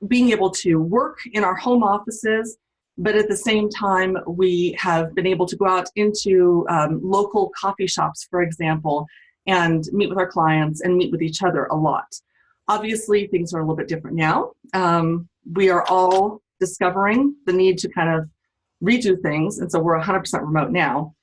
being able to work in our home offices, but at the same time, we have been able to go out into local coffee shops, for example, and meet with our clients and meet with each other a lot. Obviously, things are a little bit different now. We are all discovering the need to kind of redo things, and so we're 100% remote now.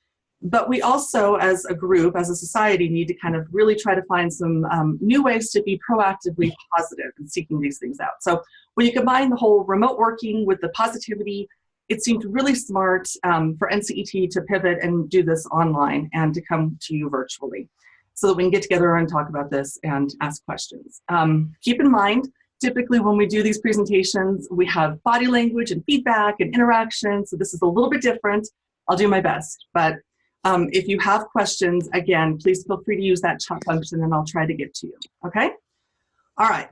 But we also, as a group, as a society, need to kind of really try to find some new ways to be proactively positive and seeking these things out. So when you combine the whole remote working with the positivity, it seemed really smart for NCET to pivot and do this online and to come to you virtually so that we can get together and talk about this and ask questions. Keep in mind, typically when we do these presentations, we have body language and feedback and interaction. So this is a little bit different. I'll do my best. But if you have questions, again, please feel free to use that chat function and I'll try to get to you, okay? All right,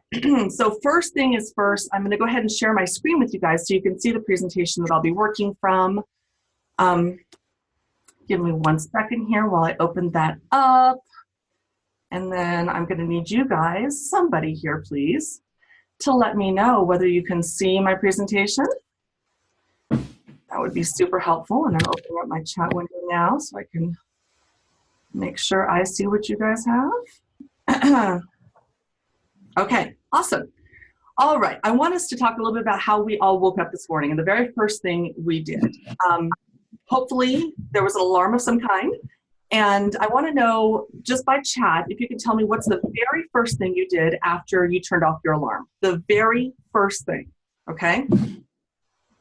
so first thing is first, I'm gonna go ahead and share my screen with you guys so you can see the presentation that I'll be working from. Give me 1 second here while I open that up. And then I'm gonna need you guys, somebody here please, to let me know whether you can see my presentation. That would be super helpful. And I'm opening up my chat window now so I can make sure I see what you guys have. Okay, awesome. All right, I want us to talk a little bit about how we all woke up this morning. And the very first thing we did, hopefully there was an alarm of some kind. And I want to know, just by chat, if you can tell me what's the very first thing you did after you turned off your alarm. The very first thing, okay?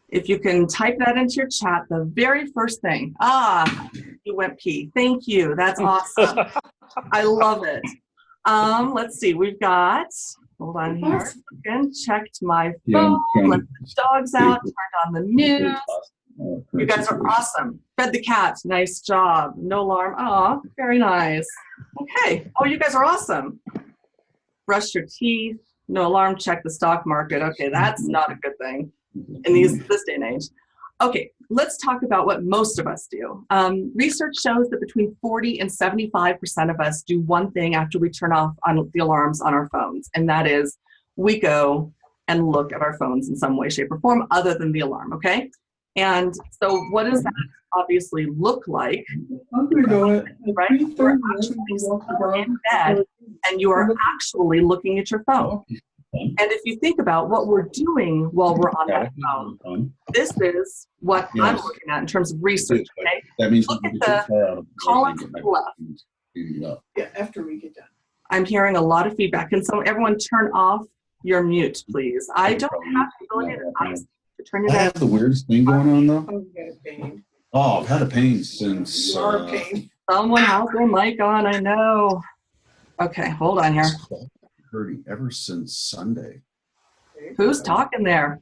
If you can type that into your chat, the very first thing. Ah, you went pee. Thank you. That's awesome. I love it. Let's see. We've got, hold on here. Again, checked my phone, let the dogs out, turned on the news. You guys are awesome. Fed the cat. Nice job. No alarm. Oh, very nice. Okay. Oh, you guys are awesome. Brushed your teeth. No alarm. Check the stock market. Okay, that's not a good thing in this day and age. Okay, let's talk about what most of us do. Research shows that between 40 and 75% of us do one thing after we turn off on the alarms on our phones, and that is we go and look at our phones in some way, shape, or form other than the alarm, okay? And so what does that obviously look like? Right? You're actually in bed and you are actually looking at your phone. And if you think about what we're doing while we're on that phone, this is what I'm looking at in terms of research, okay? That means look at the column to the left. Yeah, after we get done. I'm hearing a lot of feedback. Can everyone turn off your mute, please? I don't have the ability to turn your I have the weirdest thing going on though. Oh, you got a pain. Oh, I've had a pain since. You are a pain. Someone has their mic on, I know. Okay, hold on here. Hurting ever since Sunday. Who's talking there?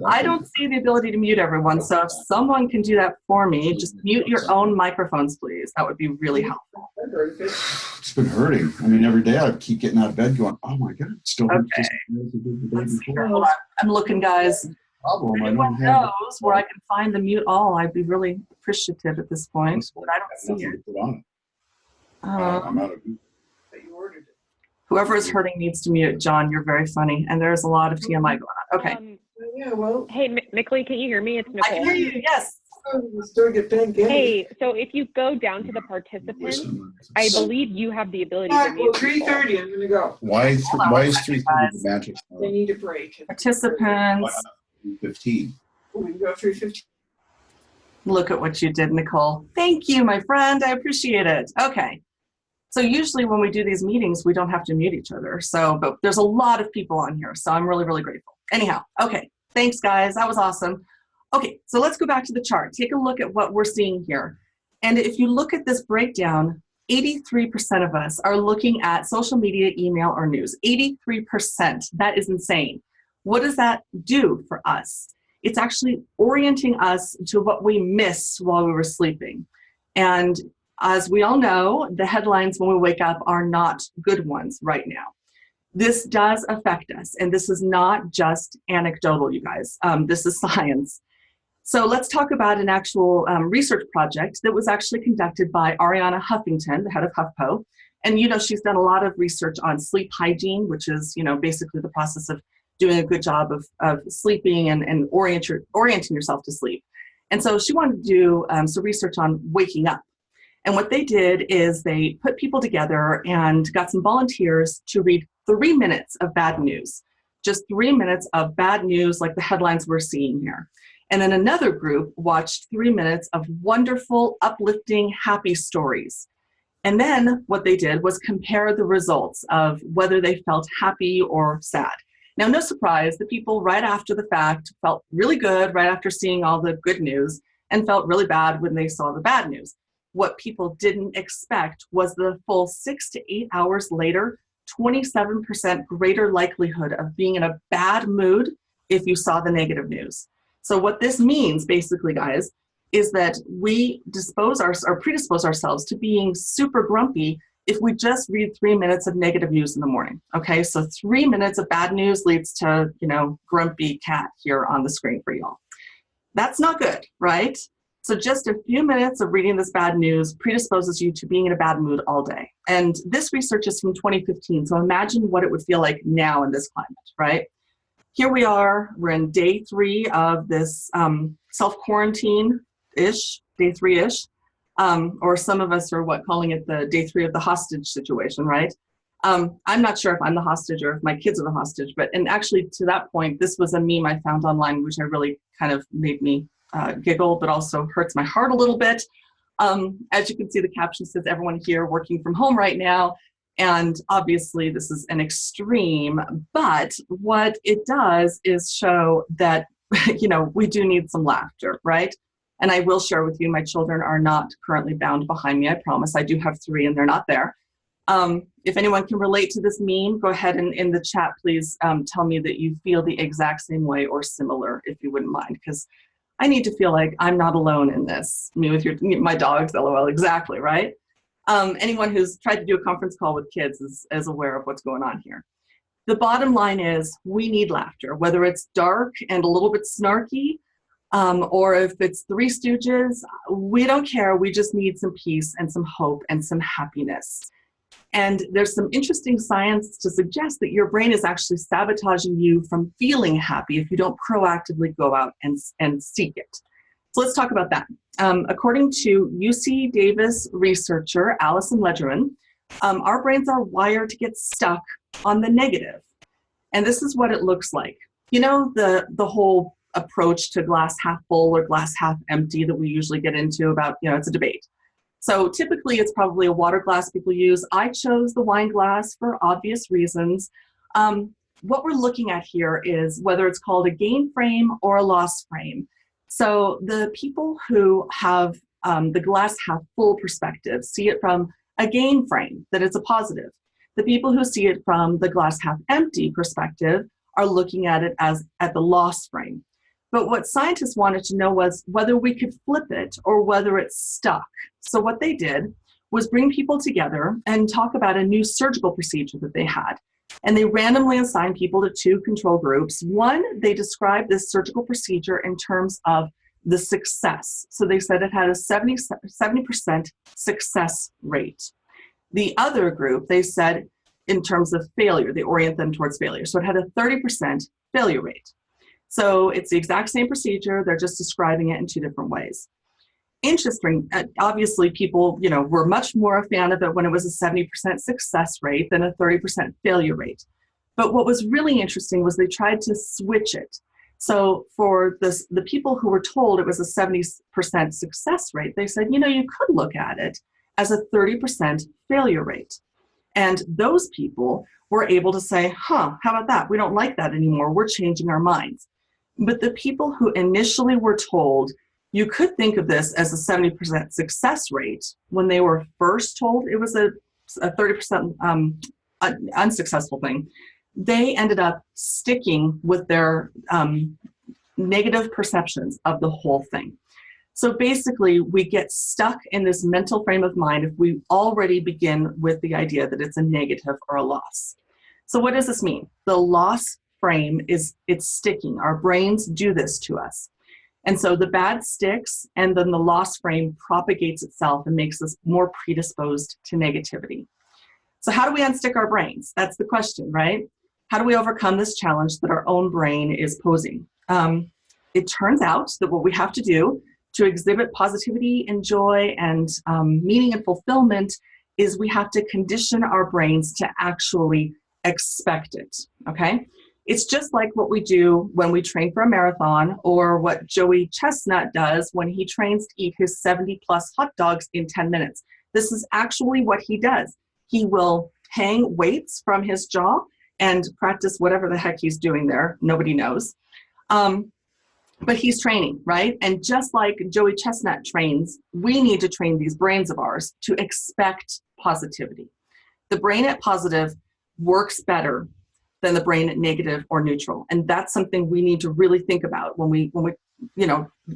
I don't see the ability to mute everyone, so if someone can do that for me, just mute your own microphones, please. That would be really helpful. It's been hurting. I mean, every day I keep getting out of bed going, oh my God, it's still hurts just as it did the day before. Hold on. I'm looking, guys. Problem, if anyone knows where I can find the mute all, I'd be really appreciative at this point, but I don't see it. I'm out of But you ordered it. Whoever is hurting needs to mute. John, you're very funny. And there's a lot of TMI going on. Okay. Yeah, well. Hey, Mikalee, can you hear me? It's Nicole. I can hear you, yes. Hey, so if you go down to the participants, I believe you have the ability to mute. 3:30, I'm going to go. Why is 3:30 the magic? They need a break. Participants. 15. We can go 3:15. Look at what you did, Nicole. Thank you, my friend. I appreciate it. Okay. So usually when we do these meetings, we don't have to mute each other. But there's a lot of people on here, so I'm really, really grateful. Anyhow, okay. Thanks, guys. That was awesome. Okay, so let's go back to the chart. Take a look at what we're seeing here. And if you look at this breakdown, 83% of us are looking at social media, email, or news. 83%. That is insane. What does that do for us? It's actually orienting us to what we missed while we were sleeping. And as we all know, the headlines when we wake up are not good ones right now. This does affect us, and this is not just anecdotal, you guys. This is science. So let's talk about an actual research project that was actually conducted by Ariana Huffington, the head of HuffPo, And, she's done a lot of research on sleep hygiene, which is, basically the process of doing a good job of sleeping and orienting yourself to sleep. And so she wanted to do some research on waking up. And what they did is they put people together and got some volunteers to read 3 minutes of bad news, just 3 minutes of bad news like the headlines we're seeing here. And then another group watched 3 minutes of wonderful, uplifting, happy stories. And then what they did was compare the results of whether they felt happy or sad. Now, no surprise, the people right after the fact felt really good right after seeing all the good news and felt really bad when they saw the bad news. What people didn't expect was the full 6 to 8 hours later, 27% greater likelihood of being in a bad mood if you saw the negative news. So what this means, basically, guys, is that we predispose ourselves to being super grumpy if we just read 3 minutes of negative news in the morning. Okay, so 3 minutes of bad news leads to, grumpy cat here on the screen for y'all. That's not good, right? So just a few minutes of reading this bad news predisposes you to being in a bad mood all day. And this research is from 2015, so imagine what it would feel like now in this climate, right? Here we are, we're in day 3 of this self-quarantine-ish, day 3-ish, or some of us are calling it the day 3 of the hostage situation, right? I'm not sure if I'm the hostage or if my kids are the hostage, and actually to that point, this was a meme I found online, which I really kind of made me giggle, but also hurts my heart a little bit. As you can see, the caption says, everyone here working from home right now. And obviously this is an extreme, but what it does is show that, we do need some laughter, right? And I will share with you, my children are not currently bound behind me, I promise. I do have 3 and they're not there. If anyone can relate to this meme, go ahead and in the chat, please tell me that you feel the exact same way or similar, if you wouldn't mind, because I need to feel like I'm not alone in this. Me with my dogs, LOL, exactly, right? Anyone who's tried to do a conference call with kids is aware of what's going on here. The bottom line is we need laughter, whether it's dark and a little bit snarky, or if it's Three Stooges, we don't care. We just need some peace and some hope and some happiness. And there's some interesting science to suggest that your brain is actually sabotaging you from feeling happy if you don't proactively go out and seek it. So let's talk about that. According to UC Davis researcher Allison Lederman, our brains are wired to get stuck on the negative. And this is what it looks like. The whole approach to glass half full or glass half empty that we usually get into about, it's a debate. So typically it's probably a water glass people use. I chose the wine glass for obvious reasons. What we're looking at here is whether it's called a gain frame or a loss frame. So the people who have the glass half full perspective see it from a gain frame, that it's a positive. The people who see it from the glass half empty perspective are looking at it as at the loss frame. But what scientists wanted to know was whether we could flip it or whether it's stuck. So what they did was bring people together and talk about a new surgical procedure that they had. And they randomly assigned people to 2 control groups. One, they described this surgical procedure in terms of the success. So they said it had a 70% success rate. The other group, they said in terms of failure, they orient them towards failure. So it had a 30% failure rate. So it's the exact same procedure, they're just describing it in 2 different ways. Interesting, obviously people, were much more a fan of it when it was a 70% success rate than a 30% failure rate. But what was really interesting was they tried to switch it. So for the people who were told it was a 70% success rate, they said, you could look at it as a 30% failure rate. And those people were able to say, how about that? We don't like that anymore, we're changing our minds. But the people who initially were told, you could think of this as a 70% success rate, when they were first told it was a 30% unsuccessful thing, they ended up sticking with their negative perceptions of the whole thing. So basically, we get stuck in this mental frame of mind if we already begin with the idea that it's a negative or a loss. So what does this mean? The loss frame it's sticking. Our brains do this to us. And so the bad sticks, and then the loss frame propagates itself and makes us more predisposed to negativity. So how do we unstick our brains? That's the question, right? How do we overcome this challenge that our own brain is posing? It turns out that what we have to do to exhibit positivity and joy and meaning and fulfillment is we have to condition our brains to actually expect it, okay? It's just like what we do when we train for a marathon, or what Joey Chestnut does when he trains to eat his 70+ hot dogs in 10 minutes. This is actually what he does. He will hang weights from his jaw and practice whatever the heck he's doing there. Nobody knows. But he's training, right? And just like Joey Chestnut trains, we need to train these brains of ours to expect positivity. The brain at positive works better than the brain at negative or neutral. And that's something we need to really think about when we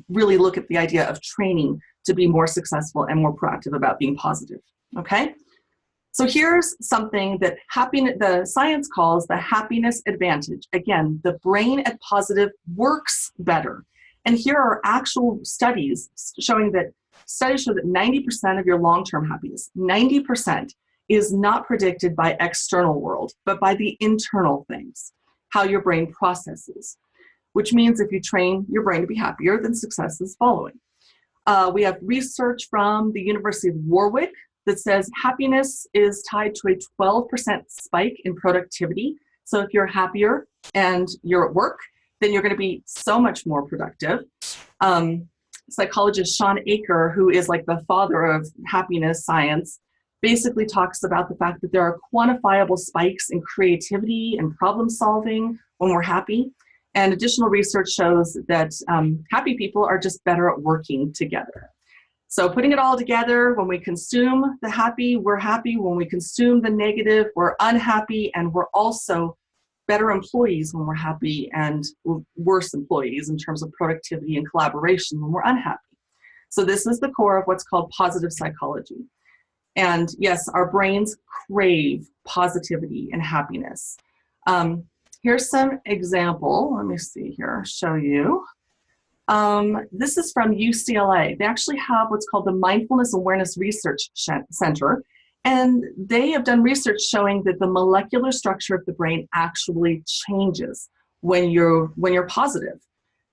really look at the idea of training to be more successful and more proactive about being positive, okay? So here's something that the science calls the happiness advantage. Again, the brain at positive works better. And here are actual studies showing that 90% of your long-term happiness, 90%, is not predicted by external world, but by the internal things, how your brain processes, which means if you train your brain to be happier, then success is following. We have research from the University of Warwick that says happiness is tied to a 12% spike in productivity. So if you're happier and you're at work, then you're going to be so much more productive. Psychologist Sean Aker, who is like the father of happiness science, basically talks about the fact that there are quantifiable spikes in creativity and problem solving when we're happy. And additional research shows that happy people are just better at working together. So putting it all together, when we consume the happy, we're happy. When we consume the negative, we're unhappy. And we're also better employees when we're happy, and worse employees in terms of productivity and collaboration when we're unhappy. So this is the core of what's called positive psychology. And yes, our brains crave positivity and happiness. Here's some example. Let me see here, show you. This is from UCLA. They actually have what's called the Mindfulness Awareness Research Center. And they have done research showing that the molecular structure of the brain actually changes when you're positive.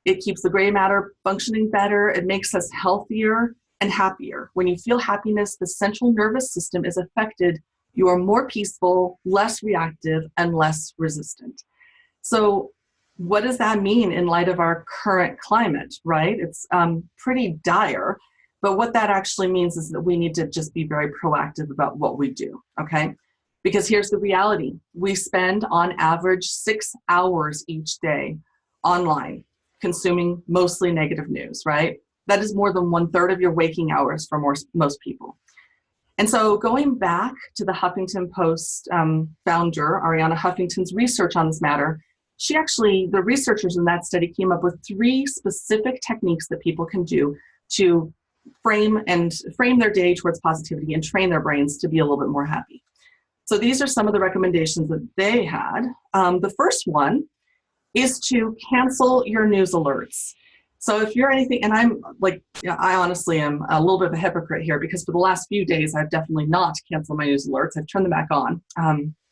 It keeps the gray matter functioning better. It makes us healthier and happier. When you feel happiness, the central nervous system is affected. You are more peaceful, less reactive, and less resistant. So what does that mean in light of our current climate, right? It's pretty dire. But what that actually means is that we need to just be very proactive about what we do, okay? Because here's the reality. We spend on average 6 hours each day online consuming mostly negative news, right? That is more than 1/3 of your waking hours for most people. And so going back to the Huffington Post founder, Arianna Huffington's research on this matter, the researchers in that study came up with 3 specific techniques that people can do to frame their day towards positivity and train their brains to be a little bit more happy. So these are some of the recommendations that they had. The first one is to cancel your news alerts. So if you're anything, and I honestly am a little bit of a hypocrite here, because for the last few days, I've definitely not canceled my news alerts. I've turned them back on.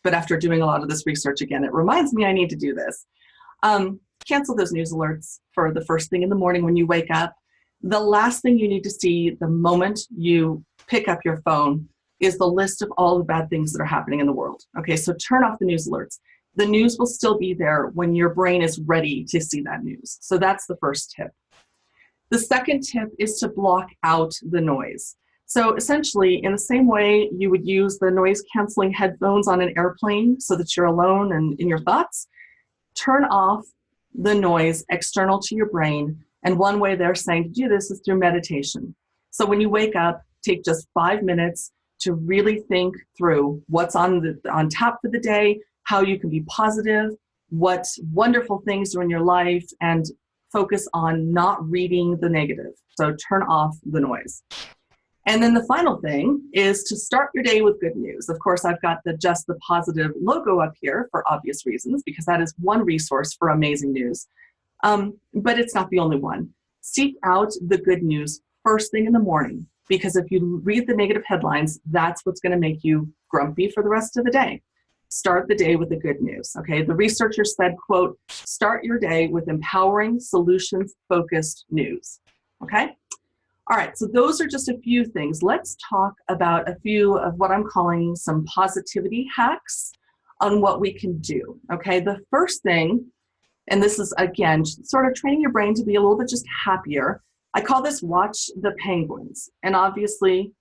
But after doing a lot of this research again, it reminds me I need to do this. Cancel those news alerts for the first thing in the morning when you wake up. The last thing you need to see the moment you pick up your phone is the list of all the bad things that are happening in the world. Okay, so turn off the news alerts. The news will still be there when your brain is ready to see that news. So that's the first tip. The second tip is to block out the noise. So essentially, in the same way you would use the noise canceling headphones on an airplane so that you're alone and in your thoughts, turn off the noise external to your brain. And one way they're saying to do this is through meditation. So when you wake up, take just 5 minutes to really think through what's on tap for the day, how you can be positive, what wonderful things are in your life, and focus on not reading the negative. So turn off the noise. And then the final thing is to start your day with good news. Of course, I've got the Just the Positive logo up here for obvious reasons, because that is one resource for amazing news. But it's not the only one. Seek out the good news first thing in the morning, because if you read the negative headlines, that's what's going to make you grumpy for the rest of the day. Start the day with the good news, okay? The researcher said, quote, start your day with empowering, solutions-focused news, okay? All right, so those are just a few things. Let's talk about a few of what I'm calling some positivity hacks on what we can do, okay? The first thing, and this is, again, sort of training your brain to be a little bit just happier. I call this watch the penguins. And obviously,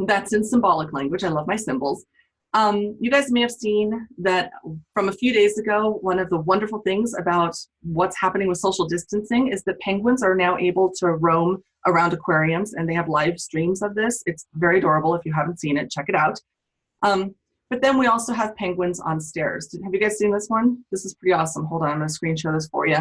that's in symbolic language. I love my symbols. You guys may have seen that from a few days ago, one of the wonderful things about what's happening with social distancing is that penguins are now able to roam around aquariums, and they have live streams of this. It's very adorable. If you haven't seen it, check it out. But then we also have penguins on stairs. Have you guys seen this one? This is pretty awesome. Hold on, I'm going to screen share this for you.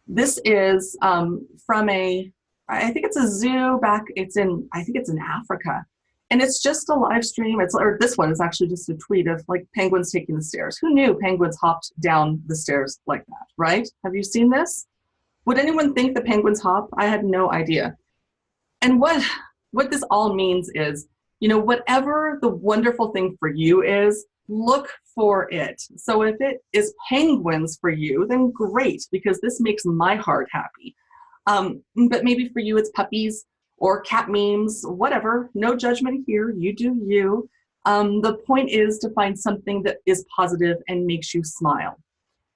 This is from I think it's a zoo back, I think it's in Africa. And it's just a live stream. Or this one is actually just a tweet of like penguins taking the stairs. Who knew penguins hopped down the stairs like that, right? Have you seen this? Would anyone think the penguins hop? I had no idea. And what this all means is, you know, whatever the wonderful thing for you is, look for it. So if it is penguins for you, then great, because this makes my heart happy. But maybe for you, it's puppies or cat memes, whatever. No judgment here. You do you. The point is to find something that is positive and makes you smile.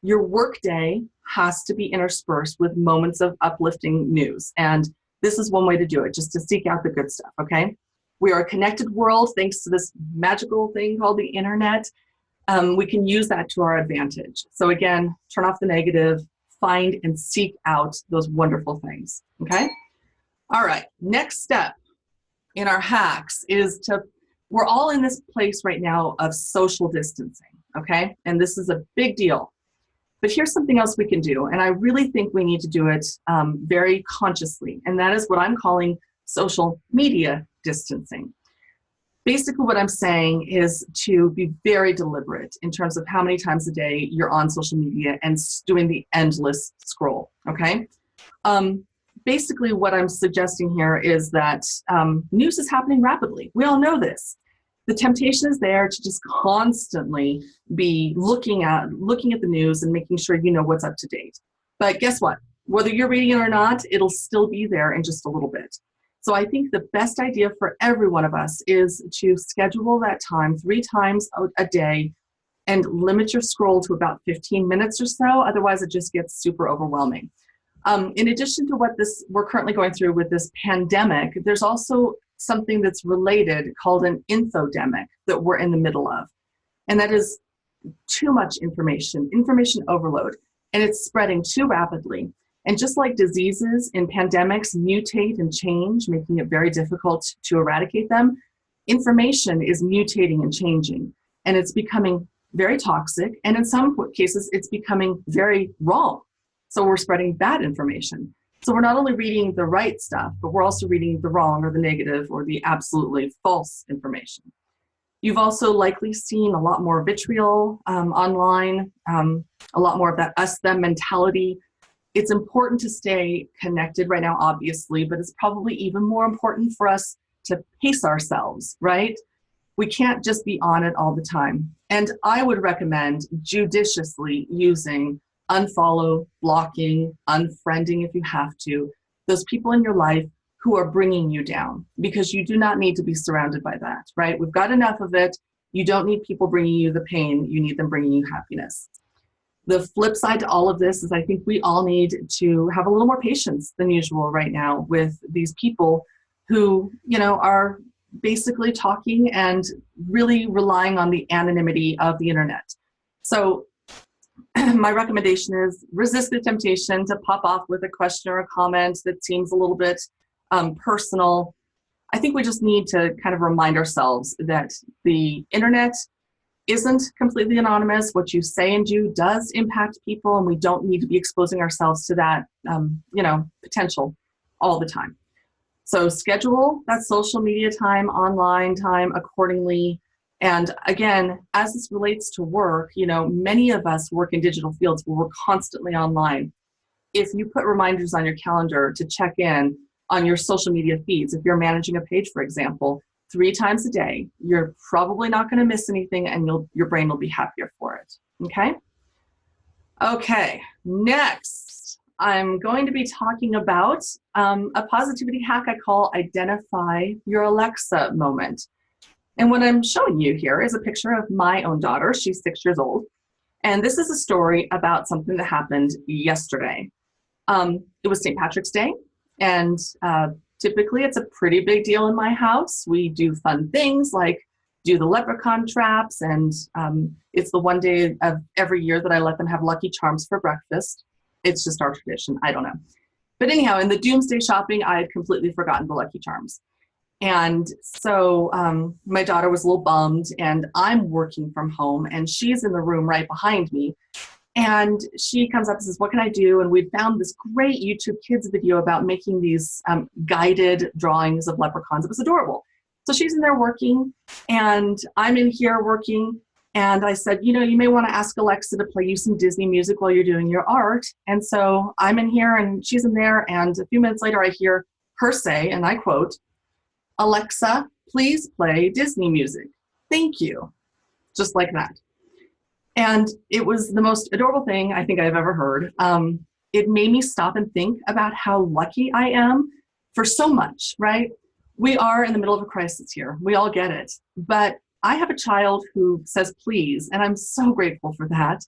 Your workday has to be interspersed with moments of uplifting news. And this is one way to do it, just to seek out the good stuff, okay? We are a connected world thanks to this magical thing called the internet. We can use that to our advantage. So again, turn off the negative, find and seek out those wonderful things, okay? All right, next step in our hacks is we're all in this place right now of social distancing, okay? And this is a big deal. But here's something else we can do, and I really think we need to do it very consciously, and that is what I'm calling social media distancing. Basically what I'm saying is to be very deliberate in terms of how many times a day you're on social media and doing the endless scroll, okay? Basically what I'm suggesting here is that news is happening rapidly. We all know this. The temptation is there to just constantly be looking at the news and making sure you know what's up to date. But guess what? Whether you're reading it or not, it'll still be there in just a little bit. So I think the best idea for every one of us is to schedule that time 3 times a day and limit your scroll to about 15 minutes or so. Otherwise, it just gets super overwhelming. In addition to what we're currently going through with this pandemic, there's also something that's related called an infodemic that we're in the middle of. And that is too much information overload, and it's spreading too rapidly. And just like diseases in pandemics mutate and change, making it very difficult to eradicate them, information is mutating and changing, and it's becoming very toxic, and in some cases, it's becoming very wrong. So we're spreading bad information. So we're not only reading the right stuff, but we're also reading the wrong or the negative or the absolutely false information. You've also likely seen a lot more vitriol online, a lot more of that us-them mentality. It's important to stay connected right now, obviously, but it's probably even more important for us to pace ourselves, right? We can't just be on it all the time. And I would recommend judiciously using unfollow, blocking, unfriending if you have to, those people in your life who are bringing you down, because you do not need to be surrounded by that, right? We've got enough of it. You don't need people bringing you the pain. You need them bringing you happiness. The flip side to all of this is I think we all need to have a little more patience than usual right now with these people who, you know, are basically talking and really relying on the anonymity of the internet. So my recommendation is resist the temptation to pop off with a question or a comment that seems a little bit personal. I think we just need to kind of remind ourselves that the internet isn't completely anonymous. What you say and do does impact people, and we don't need to be exposing ourselves to that, potential all the time. So schedule that social media time, online time accordingly. And again, as this relates to work, you know, many of us work in digital fields where we're constantly online. If you put reminders on your calendar to check in on your social media feeds, if you're managing a page, for example, 3 times a day, you're probably not going to miss anything, and your brain will be happier for it. Okay? Okay, next, I'm going to be talking about a positivity hack I call Identify Your Alexa Moment. And what I'm showing you here is a picture of my own daughter. She's 6 years old. And this is a story about something that happened yesterday. It was St. Patrick's Day, and typically it's a pretty big deal in my house. We do fun things like do the leprechaun traps, and it's the one day of every year that I let them have Lucky Charms for breakfast. It's just our tradition. I don't know. But anyhow, in the doomsday shopping, I had completely forgotten the Lucky Charms. And so my daughter was a little bummed, and I'm working from home, and she's in the room right behind me. And she comes up and says, what can I do? And we found this great YouTube Kids video about making these guided drawings of leprechauns. It was adorable. So she's in there working, and I'm in here working. And I said, you know, you may want to ask Alexa to play you some Disney music while you're doing your art. And so I'm in here, and she's in there. And a few minutes later, I hear her say, and I quote, Alexa, please play Disney music. Thank you. Just like that. And it was the most adorable thing I think I've ever heard. It made me stop and think about how lucky I am for so much, right? We are in the middle of a crisis here. We all get it. But I have a child who says please, and I'm so grateful for that.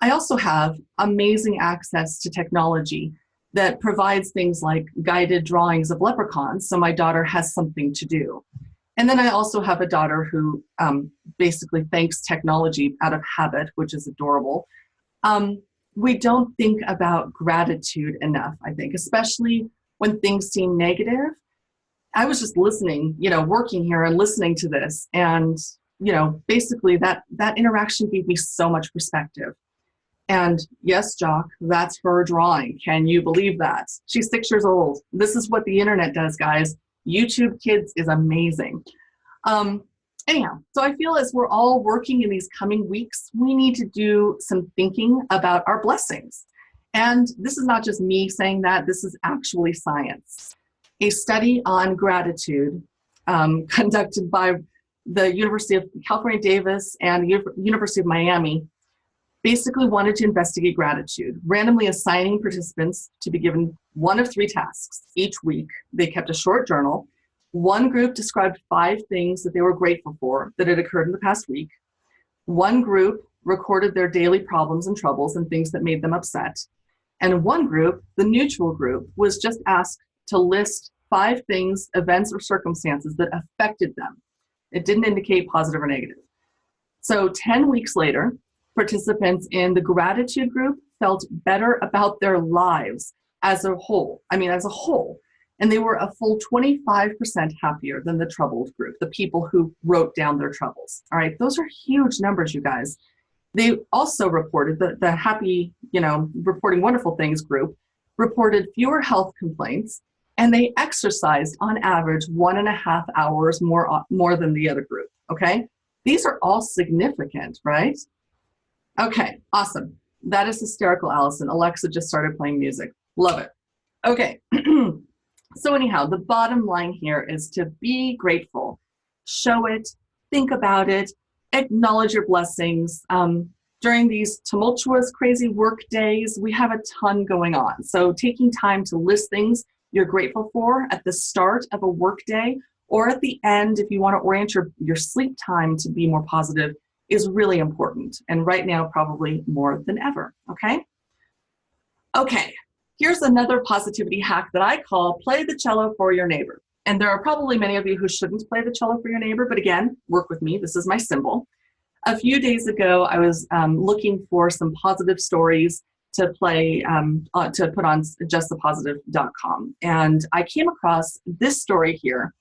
I also have amazing access to technology that provides things like guided drawings of leprechauns, so my daughter has something to do. And then I also have a daughter who basically thanks technology out of habit, which is adorable. We don't think about gratitude enough, I think, especially when things seem negative. I was just listening, you know, working here and listening to this. And, you know, basically that interaction gave me so much perspective. And yes, Jock, that's her drawing. Can you believe that? She's 6 years old. This is what the internet does, guys. YouTube Kids is amazing. Anyhow, so I feel as we're all working in these coming weeks, we need to do some thinking about our blessings. And this is not just me saying that, this is actually science. A study on gratitude conducted by the University of California, Davis and the University of Miami basically wanted to investigate gratitude, randomly assigning participants to be given one of 3 tasks each week. They kept a short journal. One group described 5 things that they were grateful for that had occurred in the past week. One group recorded their daily problems and troubles and things that made them upset. And one group, the neutral group, was just asked to list 5 things, events, or circumstances that affected them. It didn't indicate positive or negative. So 10 weeks later, participants in the gratitude group felt better about their lives as a whole. And they were a full 25% happier than the troubled group, the people who wrote down their troubles. All right, those are huge numbers, you guys. They also reported the happy, reporting wonderful things group reported fewer health complaints, and they exercised on average 1.5 hours more than the other group, okay? These are all significant, right? Okay, awesome. That is hysterical, Allison. Alexa just started playing music. Love it. Okay, so anyhow, the bottom line here is to be grateful. Show it, think about it, acknowledge your blessings. During these tumultuous, crazy work days, we have a ton going on. So taking time to list things you're grateful for at the start of a work day or at the end, if you want to orient your sleep time to be more positive, is really important. And right now, probably more than ever, okay? Okay, here's another positivity hack that I call play the cello for your neighbor. And there are probably many of you who shouldn't play the cello for your neighbor, but again, work with me, this is my symbol. A few days ago, I was looking for some positive stories to play, to put on justthepositive.com. And I came across this story here,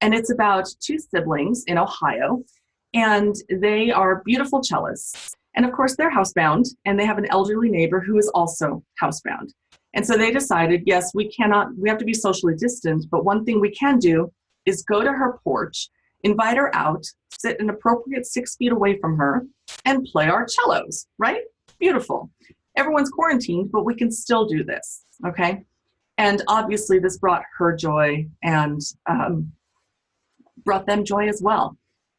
and it's about 2 siblings in Ohio, and they are beautiful cellists. And of course, they're housebound, and they have an elderly neighbor who is also housebound. And so they decided, yes, we have to be socially distant, but one thing we can do is go to her porch, invite her out, sit an appropriate 6 feet away from her, and play our cellos, right? Beautiful. Everyone's quarantined, but we can still do this, okay? And obviously this brought her joy, and brought them joy as well.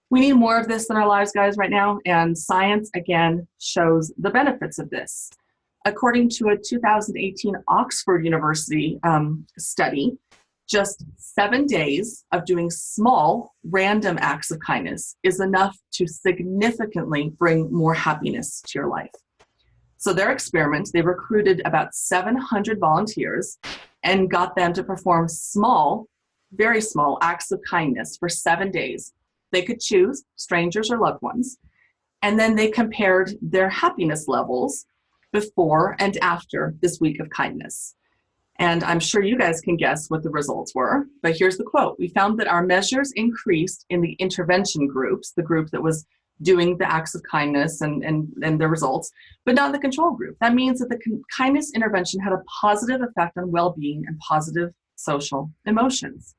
We need more of this in our lives, guys, right now, and science, again, shows the benefits of this. According to a 2018 Oxford University study, just 7 days of doing small, random acts of kindness is enough to significantly bring more happiness to your life. So their experiment, they recruited about 700 volunteers and got them to perform small, very small acts of kindness for 7 days. They could choose strangers or loved ones, and then they compared their happiness levels before and after this week of kindness. And I'm sure you guys can guess what the results were, but here's the quote. We found that our measures increased in the intervention groups, the group that was doing the acts of kindness and the results, but not the control group. That means that the kindness intervention had a positive effect on well-being and positive social emotions.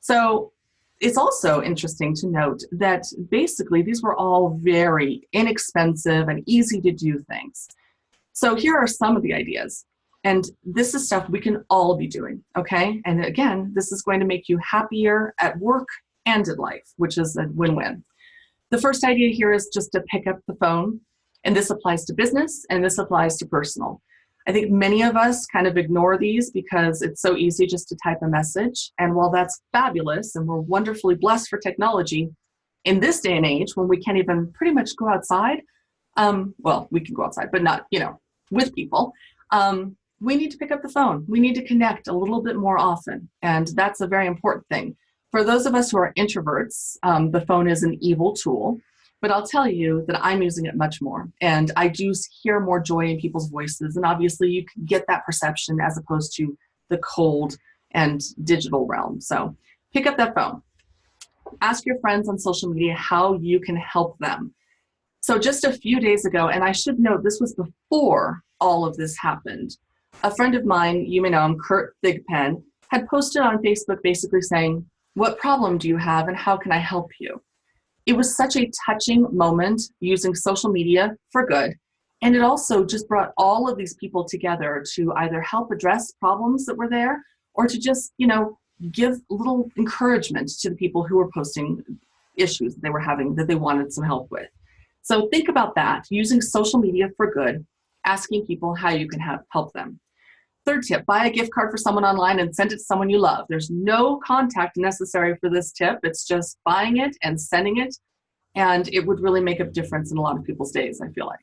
So it's also interesting to note that basically these were all very inexpensive and easy to do things. So here are some of the ideas. And this is stuff we can all be doing, okay? And again, this is going to make you happier at work and at life, which is a win-win. The first idea here is just to pick up the phone, and this applies to business and this applies to personal. I think many of us kind of ignore these because it's so easy just to type a message. And while that's fabulous and we're wonderfully blessed for technology, in this day and age when we can't even pretty much go outside, well, we can go outside, but not, with people, we need to pick up the phone. We need to connect a little bit more often. And that's a very important thing. For those of us who are introverts, the phone is an evil tool. But I'll tell you that I'm using it much more. And I do hear more joy in people's voices. And obviously you can get that perception as opposed to the cold and digital realm. So pick up that phone. Ask your friends on social media how you can help them. So just a few days ago, and I should note this was before all of this happened, a friend of mine, you may know him, Kurt Thigpen, had posted on Facebook basically saying, "What problem do you have and how can I help you?" It was such a touching moment using social media for good. And it also just brought all of these people together to either help address problems that were there or to just, give little encouragement to the people who were posting issues that they were having that they wanted some help with. So think about that, using social media for good, asking people how you can help them. Third tip, buy a gift card for someone online and send it to someone you love. There's no contact necessary for this tip. It's just buying it and sending it. And it would really make a difference in a lot of people's days, I feel like.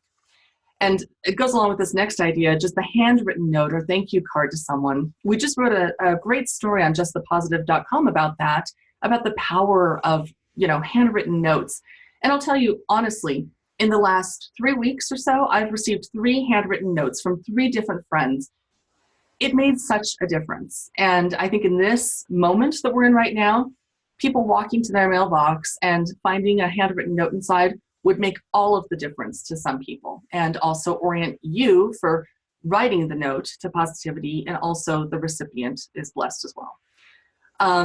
And it goes along with this next idea, just the handwritten note or thank you card to someone. We just wrote a great story on justthepositive.com about that, about the power of, handwritten notes. And I'll tell you, honestly, in the last 3 weeks or so, I've received 3 handwritten notes from 3 different friends. It made such a difference. And I think in this moment that we're in right now, people walking to their mailbox and finding a handwritten note inside would make all of the difference to some people and also orient you for writing the note to positivity, and also the recipient is blessed as well.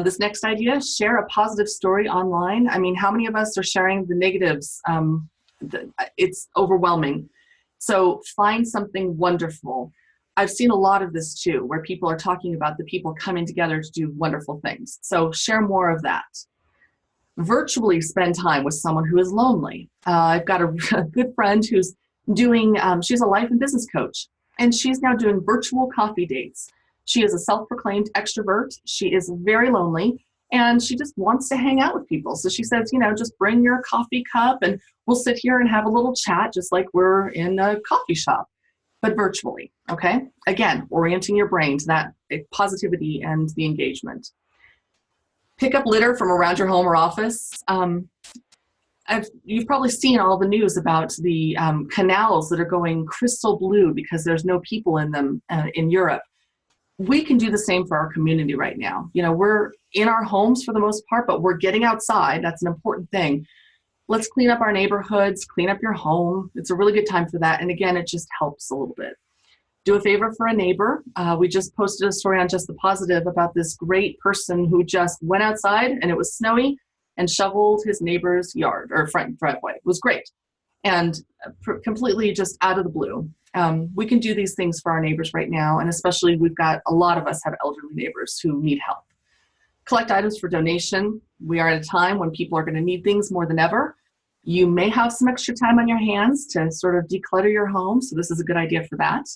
This next idea, share a positive story online. I mean, how many of us are sharing the negatives? It's overwhelming. So find something wonderful. I've seen a lot of this too, where people are talking about the people coming together to do wonderful things. So share more of that. Virtually spend time with someone who is lonely. I've got a good friend who's doing, she's a life and business coach, and she's now doing virtual coffee dates. She is a self-proclaimed extrovert. She is very lonely, and she just wants to hang out with people. So she says, just bring your coffee cup and we'll sit here and have a little chat just like we're in a coffee shop, but virtually, okay? Again, orienting your brain to that positivity and the engagement. Pick up litter from around your home or office. You've probably seen all the news about the canals that are going crystal blue because there's no people in them in Europe. We can do the same for our community right now. We're in our homes for the most part, but we're getting outside. That's an important thing. Let's clean up our neighborhoods, clean up your home. It's a really good time for that. And again, it just helps a little bit. Do a favor for a neighbor. We just posted a story on Just the Positive about this great person who just went outside and it was snowy and shoveled his neighbor's yard or front driveway. It was great. And completely just out of the blue. We can do these things for our neighbors right now. And especially a lot of us have elderly neighbors who need help. collect items for donation. We are at a time when people are going to need things more than ever. You may have some extra time on your hands to sort of declutter your home, so this is a good idea for that.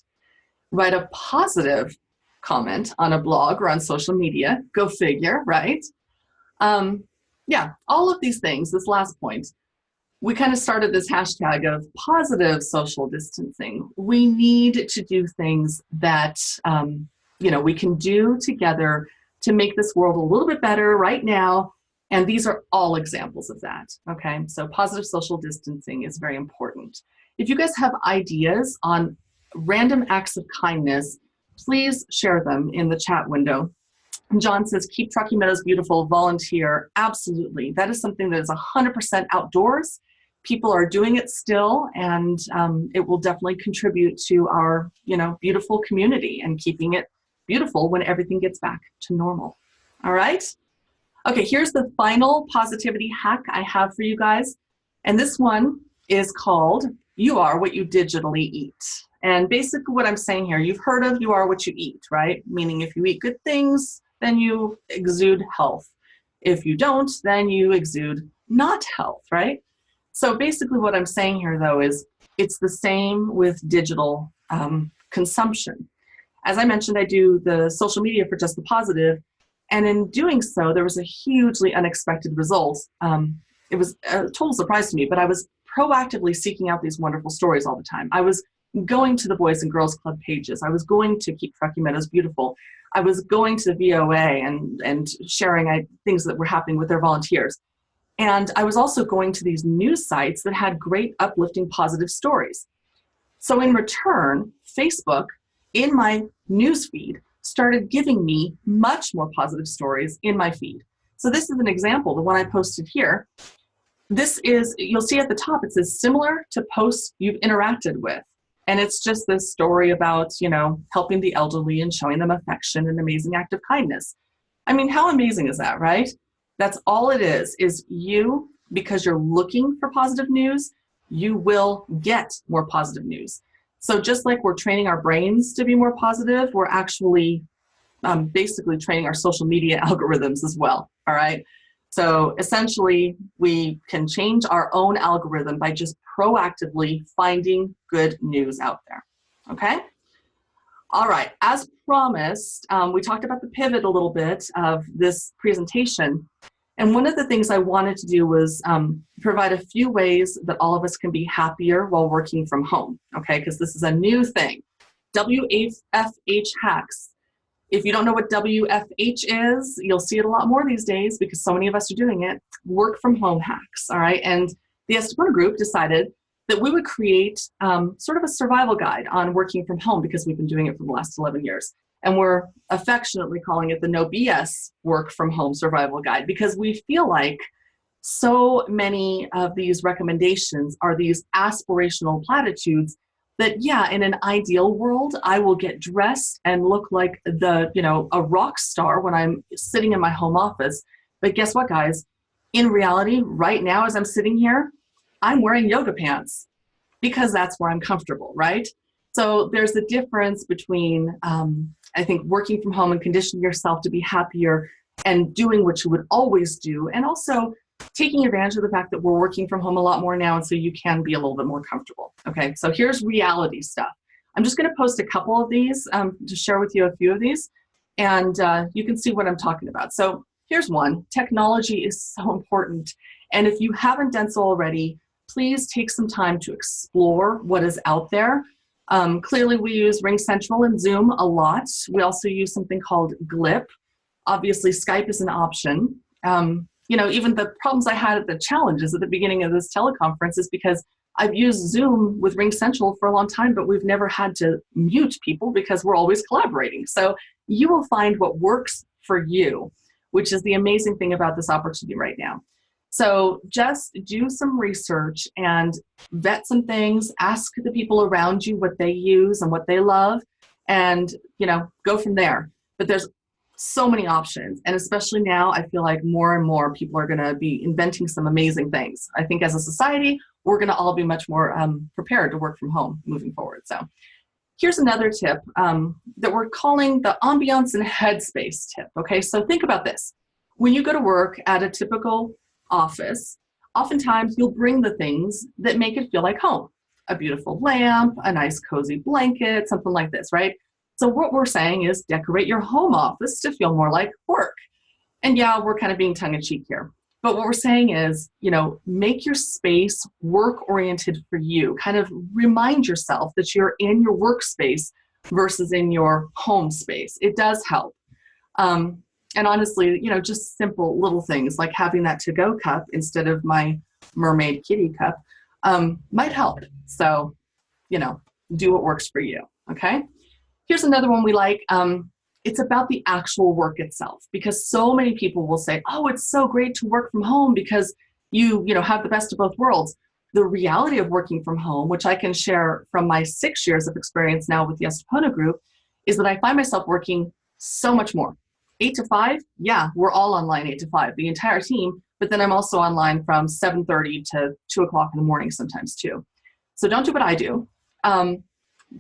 Write a positive comment on a blog or on social media. Go figure, right? Yeah, all of these things, this last point, we kind of started this hashtag of positive social distancing. We need to do things that, we can do together to make this world a little bit better right now. And these are all examples of that, okay? So positive social distancing is very important. If you guys have ideas on random acts of kindness, please share them in the chat window. John says, keep Truckee Meadows beautiful, volunteer. Absolutely. That is something that is 100% outdoors. People are doing it still, and it will definitely contribute to our, beautiful community and keeping it beautiful when everything gets back to normal. All right? Okay, here's the final positivity hack I have for you guys. And this one is called, You Are What You Digitally Eat. And basically what I'm saying here, you've heard of you are what you eat, right? Meaning if you eat good things, then you exude health. If you don't, then you exude not health, right? So basically what I'm saying here, though, is it's the same with digital consumption. As I mentioned, I do the social media for Just the Positive, and in doing so, there was a hugely unexpected result. It was a total surprise to me, but I was proactively seeking out these wonderful stories all the time. I was going to the Boys and Girls Club pages. I was going to Keep Truckee Meadows Beautiful. I was going to the VOA and sharing things that were happening with their volunteers. And I was also going to these news sites that had great, uplifting, positive stories. So in return, Facebook, in my news feed, started giving me much more positive stories in my feed. So this is an example, the one I posted here. This is, you'll see at the top, it says similar to posts you've interacted with. And it's just this story about, helping the elderly and showing them affection, an amazing act of kindness. I mean, how amazing is that, right? That's all it is you, because you're looking for positive news, you will get more positive news. So just like we're training our brains to be more positive, we're actually basically training our social media algorithms as well, all right? So essentially, we can change our own algorithm by just proactively finding good news out there, okay? All right, as promised, we talked about the pivot a little bit of this presentation. And one of the things I wanted to do was provide a few ways that all of us can be happier while working from home, okay? Because this is a new thing. WFH hacks. If you don't know what WFH is, you'll see it a lot more these days because so many of us are doing it. Work from home hacks, all right? And the Estipona group decided that we would create sort of a survival guide on working from home because we've been doing it for the last 11 years. And we're affectionately calling it the No BS Work from Home Survival Guide because we feel like so many of these recommendations are these aspirational platitudes that, yeah, in an ideal world, I will get dressed and look like a rock star when I'm sitting in my home office. But guess what, guys? In reality, right now, as I'm sitting here, I'm wearing yoga pants because that's where I'm comfortable, right? So there's a difference between, I think, working from home and conditioning yourself to be happier and doing what you would always do, and also taking advantage of the fact that we're working from home a lot more now, and so you can be a little bit more comfortable. Okay, so here's reality stuff. I'm just going to post a couple of these to share with you a few of these, and you can see what I'm talking about. So here's one. Technology is so important, and if you haven't done so already, please take some time to explore what is out there. Clearly, we use RingCentral and Zoom a lot. We also use something called Glip. Obviously, Skype is an option. Even the problems I had at the challenges at the beginning of this teleconference is because I've used Zoom with RingCentral for a long time, but we've never had to mute people because we're always collaborating. So you will find what works for you, which is the amazing thing about this opportunity right now. So just do some research and vet some things, ask the people around you what they use and what they love, and go from there. But there's so many options, and especially now, I feel like more and more people are going to be inventing some amazing things. I think as a society, we're going to all be much more prepared to work from home moving forward. So here's another tip that we're calling the Ambience and Headspace tip. Okay, so think about this. when you go to work at a typical office, oftentimes you'll bring the things that make it feel like home. A beautiful lamp, a nice cozy blanket, something like this, right? So what we're saying is decorate your home office to feel more like work. And yeah, we're kind of being tongue-in-cheek here. But what we're saying is, make your space work-oriented for you. Kind of remind yourself that you're in your workspace versus in your home space. It does help. And honestly, just simple little things like having that to-go cup instead of my mermaid kitty cup might help. So, do what works for you, okay? Here's another one we like. It's about the actual work itself, because so many people will say, oh, it's so great to work from home because you have the best of both worlds. The reality of working from home, which I can share from my 6 years of experience now with the Estipona group, is that I find myself working so much more. 8 to 5, yeah, we're all online 8 to 5, the entire team, but then I'm also online from 7:30 to 2 o'clock in the morning sometimes too. So don't do what I do.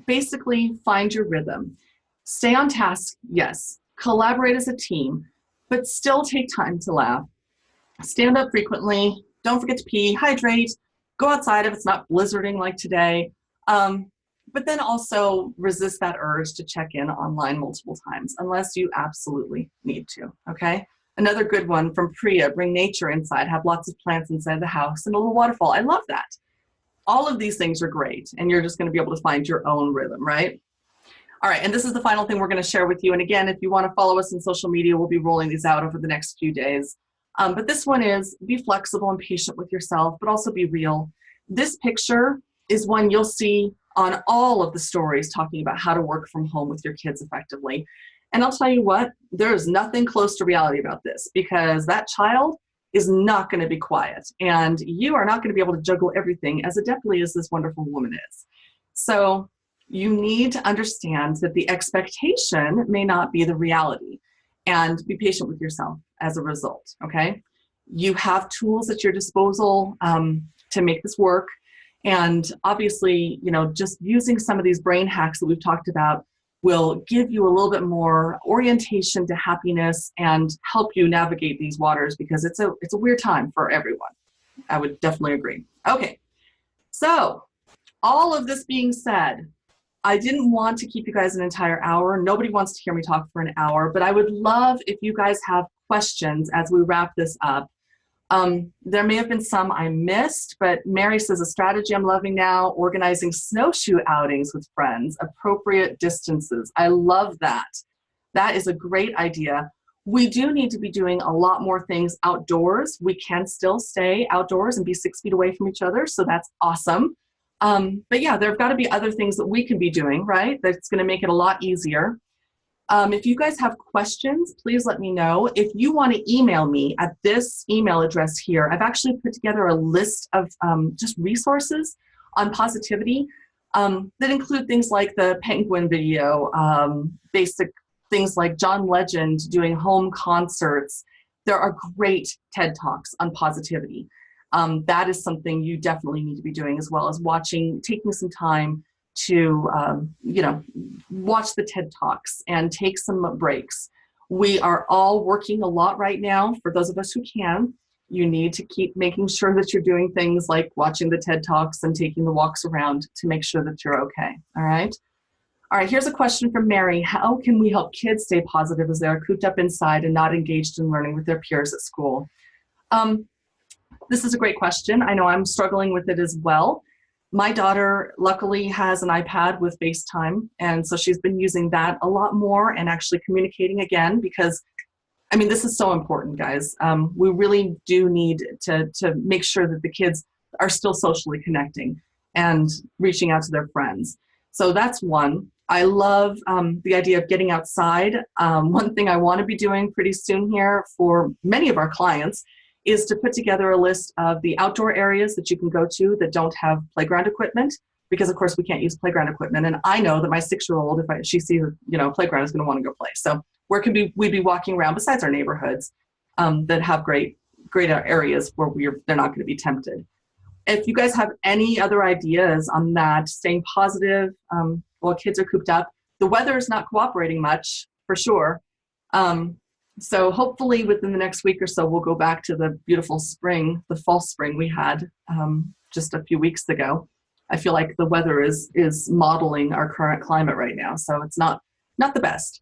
Basically, find your rhythm. Stay on task, yes. Collaborate as a team, but still take time to laugh. Stand up frequently. Don't forget to pee, hydrate, go outside if it's not blizzarding like today. But then also resist that urge to check in online multiple times unless you absolutely need to, okay? Another good one from Priya, bring nature inside, have lots of plants inside the house and a little waterfall. I love that. All of these things are great, and you're just gonna be able to find your own rhythm, right? All right, and this is the final thing we're gonna share with you. And again, if you wanna follow us on social media, we'll be rolling these out over the next few days. But this one is be flexible and patient with yourself, but also be real. This picture is one you'll see on all of the stories talking about how to work from home with your kids effectively. And I'll tell you what, there is nothing close to reality about this, because that child is not gonna be quiet, and you are not gonna be able to juggle everything as adeptly as this wonderful woman is. So you need to understand that the expectation may not be the reality, and be patient with yourself as a result, okay? You have tools at your disposal to make this work. And obviously, just using some of these brain hacks that we've talked about will give you a little bit more orientation to happiness and help you navigate these waters, because it's a weird time for everyone. I would definitely agree. Okay, so all of this being said, I didn't want to keep you guys an entire hour. Nobody wants to hear me talk for an hour, but I would love if you guys have questions as we wrap this up. There may have been some I missed, but Mary says a strategy I'm loving now, organizing snowshoe outings with friends, appropriate distances. I love that. That is a great idea. We do need to be doing a lot more things outdoors. We can still stay outdoors and be 6 feet away from each other, so that's awesome. But yeah, there have got to be other things that we can be doing, right? That's going to make it a lot easier. If you guys have questions, please let me know. If you want to email me at this email address here, I've actually put together a list of just resources on positivity that include things like the penguin video, basic things like John Legend doing home concerts. There are great TED Talks on positivity. That is something you definitely need to be doing, as well as taking some time to, watch the TED Talks and take some breaks. We are all working a lot right now. For those of us who can, you need to keep making sure that you're doing things like watching the TED Talks and taking the walks around to make sure that you're okay, all right? All right, here's a question from Mary. How can we help kids stay positive as they're cooped up inside and not engaged in learning with their peers at school? This is a great question. I know I'm struggling with it as well. My daughter luckily has an iPad with FaceTime, and so she's been using that a lot more and actually communicating again, because this is so important, guys. We really do need to make sure that the kids are still socially connecting and reaching out to their friends. So that's one. I love the idea of getting outside. One thing I want to be doing pretty soon here for many of our clients is to put together a list of the outdoor areas that you can go to that don't have playground equipment, because of course we can't use playground equipment. And I know that my 6-year-old, if she sees a playground, is going to want to go play. So where can we be walking around besides our neighborhoods that have great areas where they're not going to be tempted. If you guys have any other ideas on that, staying positive while kids are cooped up, the weather is not cooperating much for sure. So hopefully within the next week or so, we'll go back to the beautiful spring, the false spring we had just a few weeks ago. I feel like the weather is modeling our current climate right now, so it's not the best.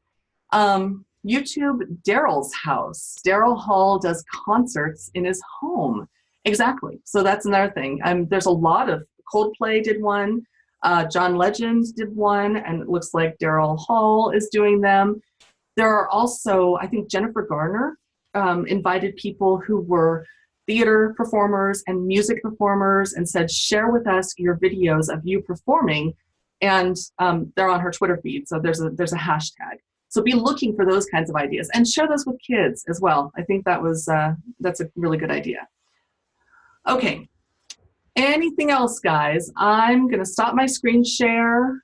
YouTube, Daryl's house. Daryl Hall does concerts in his home. Exactly. So that's another thing. There's a lot of Coldplay did one, John Legend did one, and it looks like Daryl Hall is doing them. There are also, I think Jennifer Garner invited people who were theater performers and music performers and said, share with us your videos of you performing. And they're on her Twitter feed, so there's a hashtag. So be looking for those kinds of ideas and share those with kids as well. I think that's a really good idea. Okay, anything else, guys? I'm gonna stop my screen share.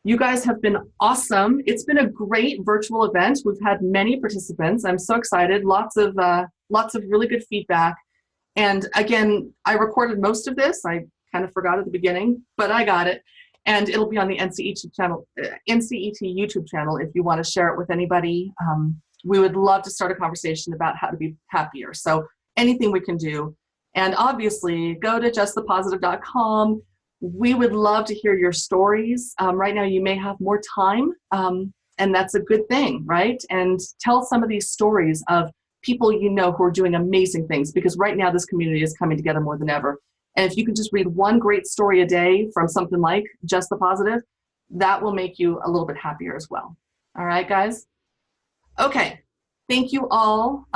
You guys have been awesome. It's been a great virtual event. We've had many participants. I'm so excited. Lots of really good feedback. And again, I recorded most of this. I kind of forgot at the beginning, but I got it. And it'll be on the NCET channel, NCET YouTube channel if you want to share it with anybody. We would love to start a conversation about how to be happier. So anything we can do. And obviously, go to justthepositive.com. We would love to hear your stories. Right now, you may have more time, and that's a good thing, right? And tell some of these stories of people you know who are doing amazing things, because right now this community is coming together more than ever. And if you can just read one great story a day from something like Just the Positive, that will make you a little bit happier as well. All right, guys? Okay, thank you all.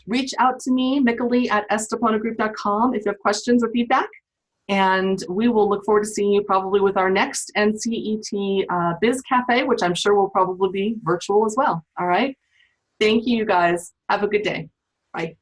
Reach out to me, Mikalee at estiponagroup.com if you have questions or feedback. And we will look forward to seeing you probably with our next NCET Biz Cafe, which I'm sure will probably be virtual as well. All right. Thank you, guys. Have a good day. Bye.